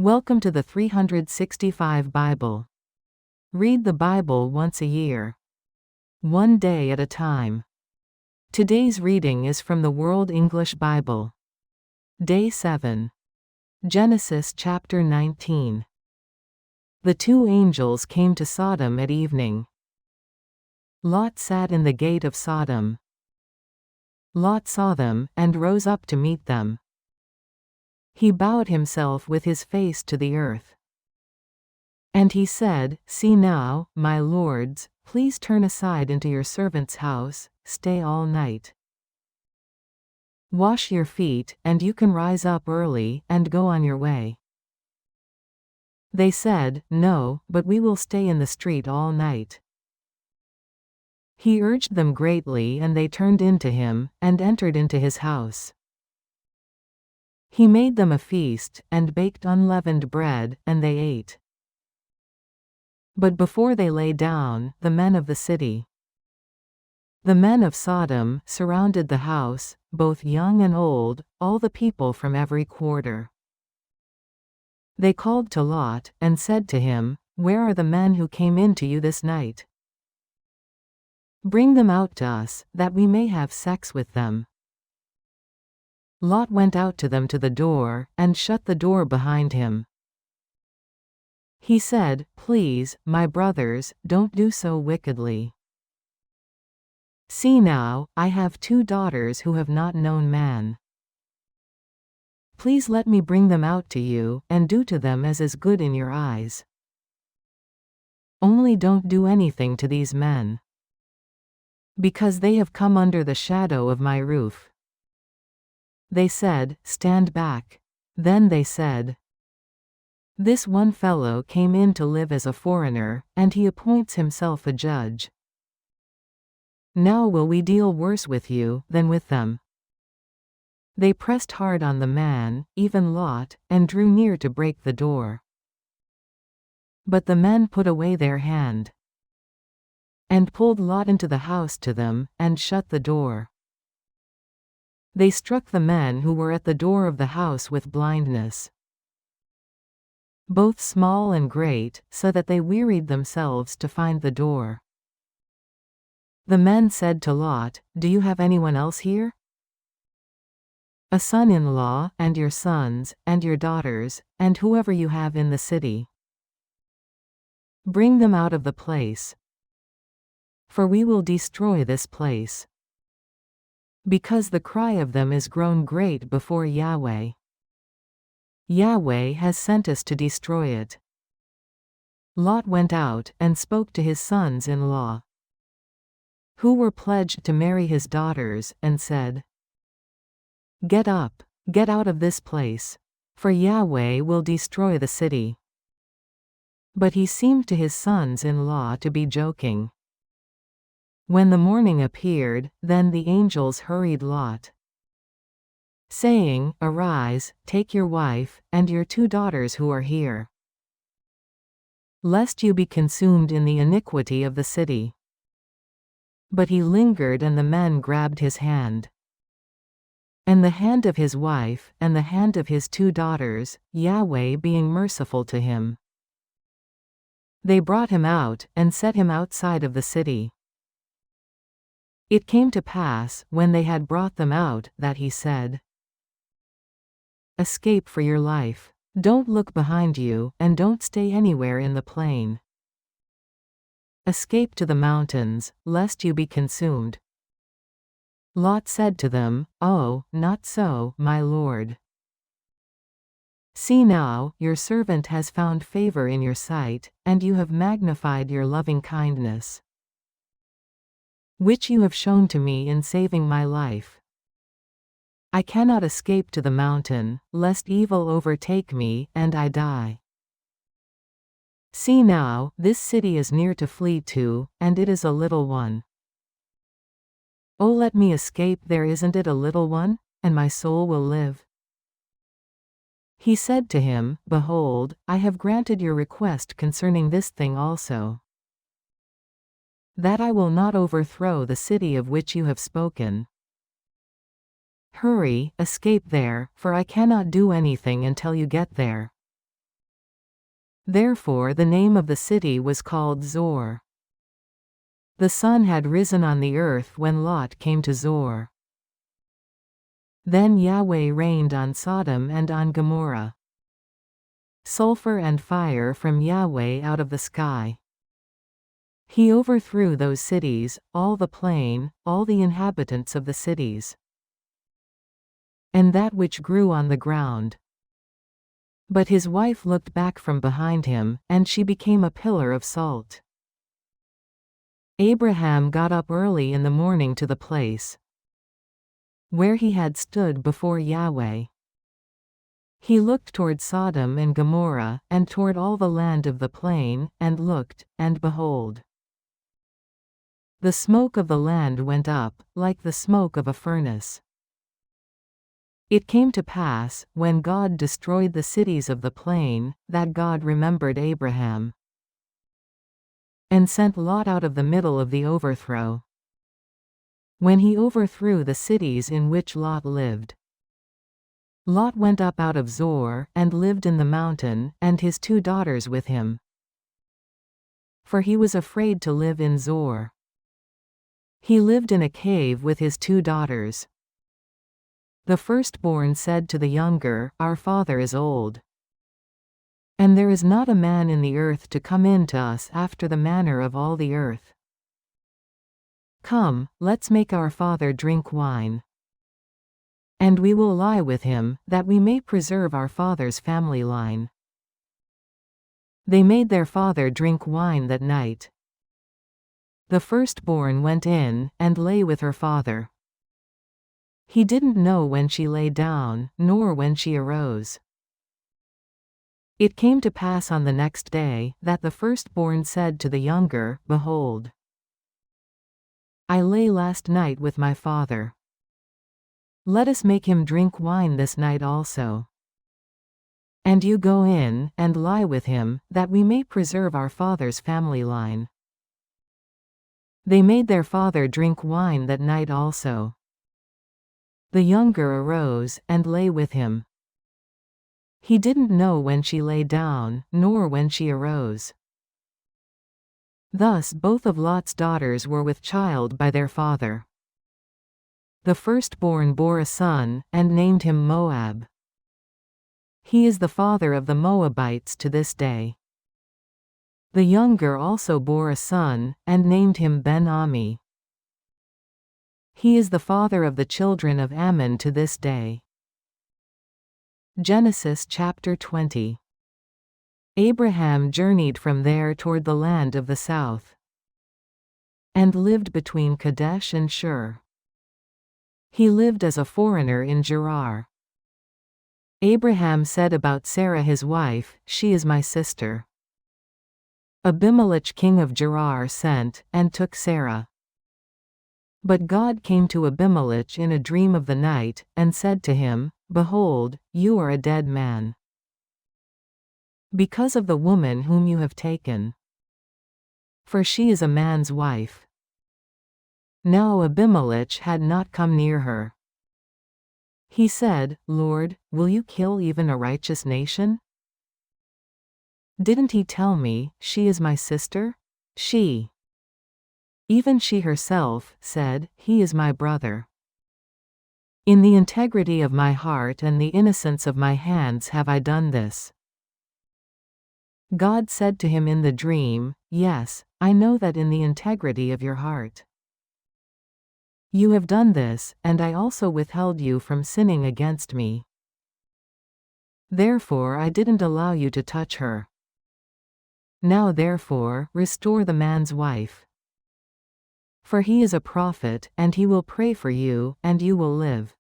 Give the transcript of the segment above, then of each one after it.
Welcome to the 365 Bible. Read the Bible once a year. One day at a time. Today's reading is from the World English Bible. Day 7. Genesis chapter 19. The two angels came to Sodom at evening. Lot sat in the gate of Sodom. Lot saw them, and rose up to meet them. He bowed himself with his face to the earth. And he said, "See now, my lords, please turn aside into your servant's house, stay all night. Wash your feet, and you can rise up early, and go on your way." They said, "No, but we will stay in the street all night." He urged them greatly, and they turned into him, and entered into his house. He made them a feast, and baked unleavened bread, and they ate. But before they lay down, the men of the city, the men of Sodom, surrounded the house, both young and old, all the people from every quarter. They called to Lot, and said to him, "Where are the men who came in to you this night? Bring them out to us, that we may have sex with them." Lot went out to them to the door, and shut the door behind him. He said, "Please, my brothers, don't do so wickedly. See now, I have 2 daughters who have not known man. Please let me bring them out to you, and do to them as is good in your eyes. Only don't do anything to these men, because they have come under the shadow of my roof." They said, "Stand back." Then they said, "This one fellow came in to live as a foreigner, and he appoints himself a judge. Now will we deal worse with you than with them?" They pressed hard on the man, even Lot, and drew near to break the door. But the men put away their hand, and pulled Lot into the house to them, and shut the door. They struck the men who were at the door of the house with blindness, both small and great, so that they wearied themselves to find the door. The men said to Lot, "Do you have anyone else here? A son-in-law, and your sons, and your daughters, and whoever you have in the city? Bring them out of the place, for we will destroy this place, because the cry of them is grown great before Yahweh. Yahweh has sent us to destroy it." Lot went out, and spoke to his sons-in-law, who were pledged to marry his daughters, and said, "Get up, get out of this place, for Yahweh will destroy the city." But he seemed to his sons-in-law to be joking. When the morning appeared, then the angels hurried Lot, saying, "Arise, take your wife, and your 2 daughters who are here, lest you be consumed in the iniquity of the city." But he lingered, and the men grabbed his hand, and the hand of his wife, and the hand of his 2 daughters, Yahweh being merciful to him. They brought him out, and set him outside of the city. It came to pass, when they had brought them out, that he said, "Escape for your life. Don't look behind you, and don't stay anywhere in the plain. Escape to the mountains, lest you be consumed." Lot said to them, "Oh, not so, my lord. See now, your servant has found favor in your sight, and you have magnified your loving kindness, which you have shown to me in saving my life. I cannot escape to the mountain, lest evil overtake me, and I die. See now, this city is near to flee to, and it is a little one. Oh, let me escape there, isn't it a little one, and my soul will live?" He said to him, "Behold, I have granted your request concerning this thing also, that I will not overthrow the city of which you have spoken. Hurry, escape there, for I cannot do anything until you get there." Therefore the name of the city was called Zor. The sun had risen on the earth when Lot came to Zor. Then Yahweh rained on Sodom and on Gomorrah sulfur and fire from Yahweh out of the sky. He overthrew those cities, all the plain, all the inhabitants of the cities, and that which grew on the ground. But his wife looked back from behind him, and she became a pillar of salt. Abraham got up early in the morning to the place where he had stood before Yahweh. He looked toward Sodom and Gomorrah, and toward all the land of the plain, and looked, and behold, the smoke of the land went up, like the smoke of a furnace. It came to pass, when God destroyed the cities of the plain, that God remembered Abraham, and sent Lot out of the middle of the overthrow. When he overthrew the cities in which Lot lived, Lot went up out of Zor, and lived in the mountain, and his 2 daughters with him. For he was afraid to live in Zor. He lived in a cave with his 2 daughters. The firstborn said to the younger, Our father is old, and there is not a man in the earth to come in to us after the manner of all the earth. Come, let's make our father drink wine, and we will lie with him, that we may preserve our father's family line. They made their father drink wine that night. The firstborn went in, and lay with her father. He didn't know when she lay down, nor when she arose. It came to pass on the next day, that the firstborn said to the younger, Behold, I lay last night with my father. Let us make him drink wine this night also. And you go in, and lie with him, that we may preserve our father's family line. They made their father drink wine that night also. The younger arose, and lay with him. He didn't know when she lay down, nor when she arose. Thus both of Lot's daughters were with child by their father. The firstborn bore a son, and named him Moab. He is the father of the Moabites to this day. The younger also bore a son, and named him Ben-Ami. He is the father of the children of Ammon to this day. Genesis chapter 20. Abraham journeyed from there toward the land of the south, and lived between Kadesh and Shur. He lived as a foreigner in Gerar. Abraham said about Sarah his wife, She is my sister. Abimelech king of Gerar sent, and took Sarah. But God came to Abimelech in a dream of the night, and said to him, Behold, you are a dead man, because of the woman whom you have taken, for she is a man's wife. Now Abimelech had not come near her. He said, Lord, will you kill even a righteous nation? Didn't he tell me, She is my sister? Even she herself, said, He is my brother. In the integrity of my heart and the innocence of my hands have I done this. God said to him in the dream, Yes, I know that in the integrity of your heart you have done this, and I also withheld you from sinning against me. Therefore I didn't allow you to touch her. Now therefore, restore the man's wife. For he is a prophet, and he will pray for you, and you will live.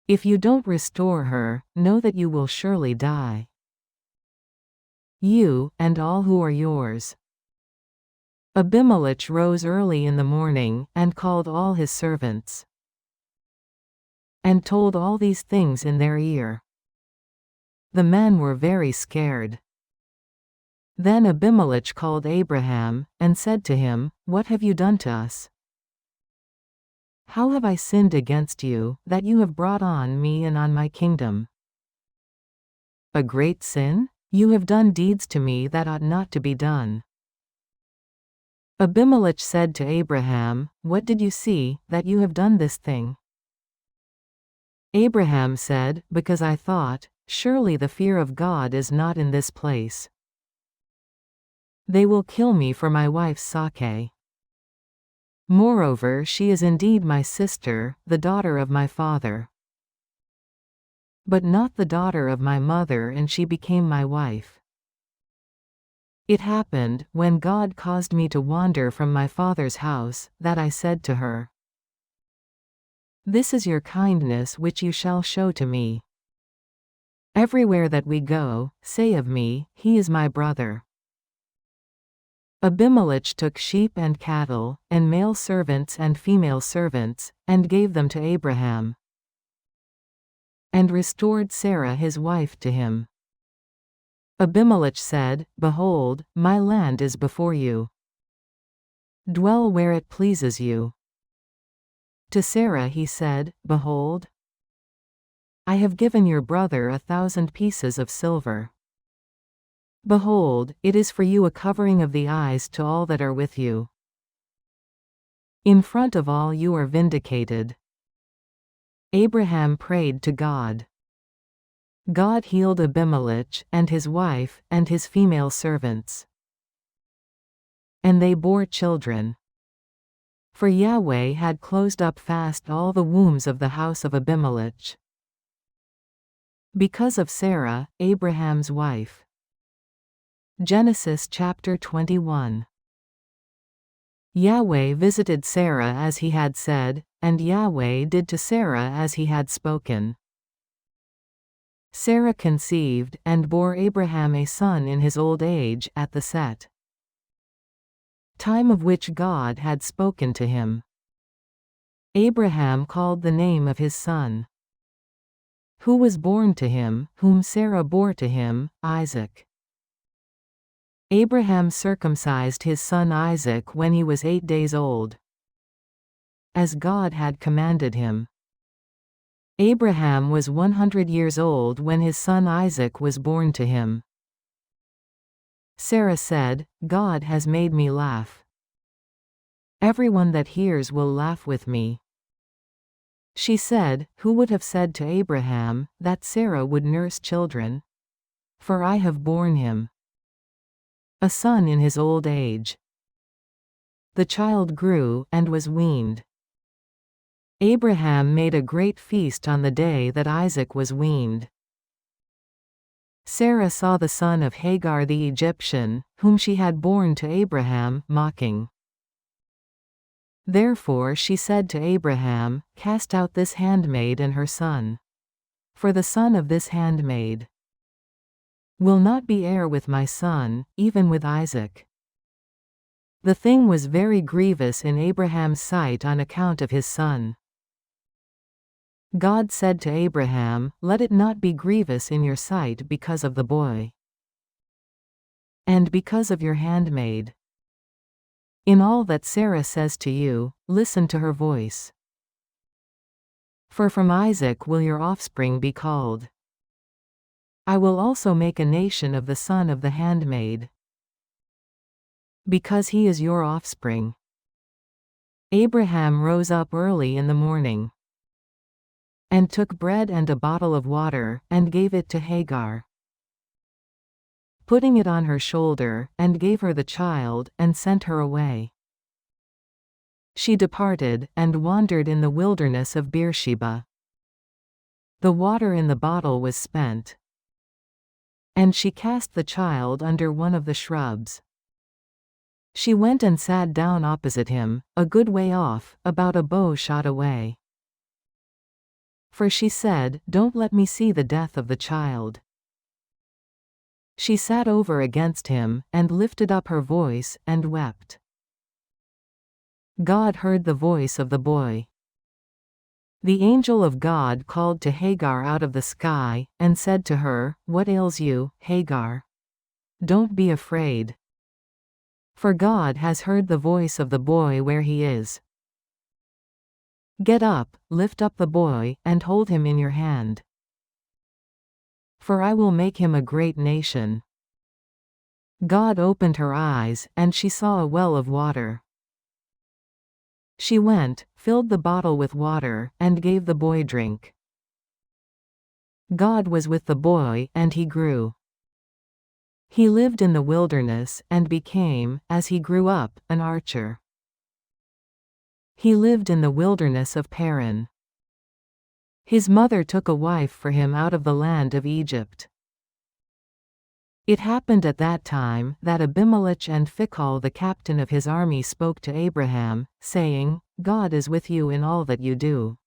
If you don't restore her, know that you will surely die, you, and all who are yours. Abimelech rose early in the morning, and called all his servants, and told all these things in their ear. The men were very scared. Then Abimelech called Abraham, and said to him, What have you done to us? How have I sinned against you, that you have brought on me and on my kingdom a great sin? You have done deeds to me that ought not to be done. Abimelech said to Abraham, What did you see, that you have done this thing? Abraham said, Because I thought, surely the fear of God is not in this place. They will kill me for my wife's sake. Moreover, she is indeed my sister, the daughter of my father, but not the daughter of my mother, and she became my wife. It happened, when God caused me to wander from my father's house, that I said to her, This is your kindness which you shall show to me. Everywhere that we go, say of me, He is my brother. Abimelech took sheep and cattle, and male servants and female servants, and gave them to Abraham, and restored Sarah his wife to him. Abimelech said, Behold, my land is before you. Dwell where it pleases you. To Sarah he said, Behold, I have given your brother 1,000 pieces of silver. Behold, it is for you a covering of the eyes to all that are with you. In front of all you are vindicated. Abraham prayed to God. God healed Abimelech, and his wife, and his female servants. And they bore children. For Yahweh had closed up fast all the wombs of the house of Abimelech, because of Sarah, Abraham's wife. Genesis chapter 21. Yahweh visited Sarah as he had said, and Yahweh did to Sarah as he had spoken. Sarah conceived, and bore Abraham a son in his old age, at the set time of which God had spoken to him. Abraham called the name of his son, who was born to him, whom Sarah bore to him, Isaac. Abraham circumcised his son Isaac when he was 8 days old, as God had commanded him. Abraham was 100 years old when his son Isaac was born to him. Sarah said, God has made me laugh. Everyone that hears will laugh with me. She said, Who would have said to Abraham, that Sarah would nurse children? For I have borne him a son in his old age. The child grew, and was weaned. Abraham made a great feast on the day that Isaac was weaned. Sarah saw the son of Hagar the Egyptian, whom she had borne to Abraham, mocking. Therefore she said to Abraham, Cast out this handmaid and her son. For the son of this handmaid will not be heir with my son, even with Isaac. The thing was very grievous in Abraham's sight on account of his son. God said to Abraham, Let it not be grievous in your sight because of the boy, and because of your handmaid. In all that Sarah says to you, listen to her voice. For from Isaac will your offspring be called. I will also make a nation of the son of the handmaid, because he is your offspring. Abraham rose up early in the morning, and took bread and a bottle of water, and gave it to Hagar, putting it on her shoulder, and gave her the child, and sent her away. She departed, and wandered in the wilderness of Beersheba. The water in the bottle was spent, and she cast the child under one of the shrubs. She went and sat down opposite him, a good way off, about a bow shot away. For she said, Don't let me see the death of the child. She sat over against him, and lifted up her voice, and wept. God heard the voice of the boy. The angel of God called to Hagar out of the sky, and said to her, What ails you, Hagar? Don't be afraid. For God has heard the voice of the boy where he is. Get up, lift up the boy, and hold him in your hand. for I will make him a great nation." God opened her eyes, and she saw a well of water. She went, filled the bottle with water, and gave the boy drink. God was with the boy, and he grew. He lived in the wilderness, and became, as he grew up, an archer. He lived in the wilderness of Paran. His mother took a wife for him out of the land of Egypt. It happened at that time that Abimelech and Phicol the captain of his army spoke to Abraham, saying, "God is with you in all that you do.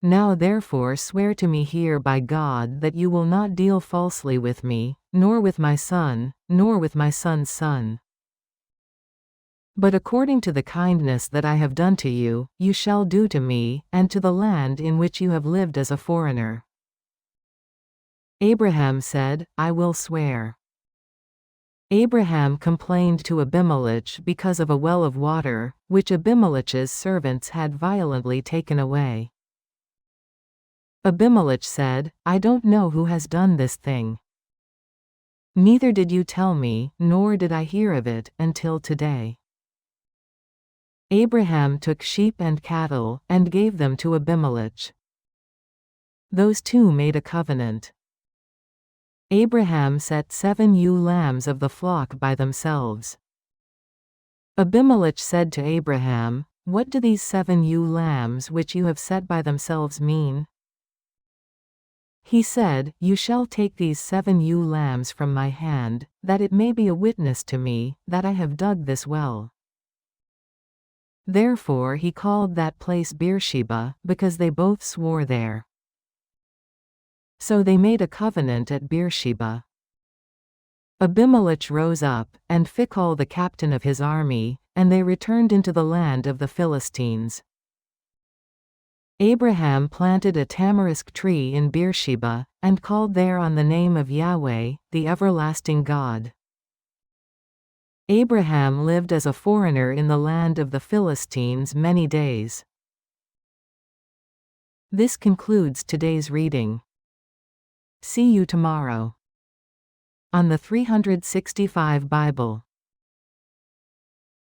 Now therefore swear to me here by God that you will not deal falsely with me, nor with my son, nor with my son's son. But according to the kindness that I have done to you, you shall do to me, and to the land in which you have lived as a foreigner." Abraham said, "I will swear." Abraham complained to Abimelech because of a well of water, which Abimelech's servants had violently taken away. Abimelech said, "I don't know who has done this thing. Neither did you tell me, nor did I hear of it, until today." Abraham took sheep and cattle, and gave them to Abimelech. Those two made a covenant. Abraham set 7 ewe lambs of the flock by themselves. Abimelech said to Abraham, "What do these 7 ewe lambs which you have set by themselves mean?" He said, "You shall take these 7 ewe lambs from my hand, that it may be a witness to me, that I have dug this well." Therefore he called that place Beersheba, because they both swore there. So they made a covenant at Beersheba. Abimelech rose up, and Phicol the captain of his army, and they returned into the land of the Philistines. Abraham planted a tamarisk tree in Beersheba, and called there on the name of Yahweh, the everlasting God. Abraham lived as a foreigner in the land of the Philistines many days. This concludes today's reading. See you tomorrow on the 365 Bible.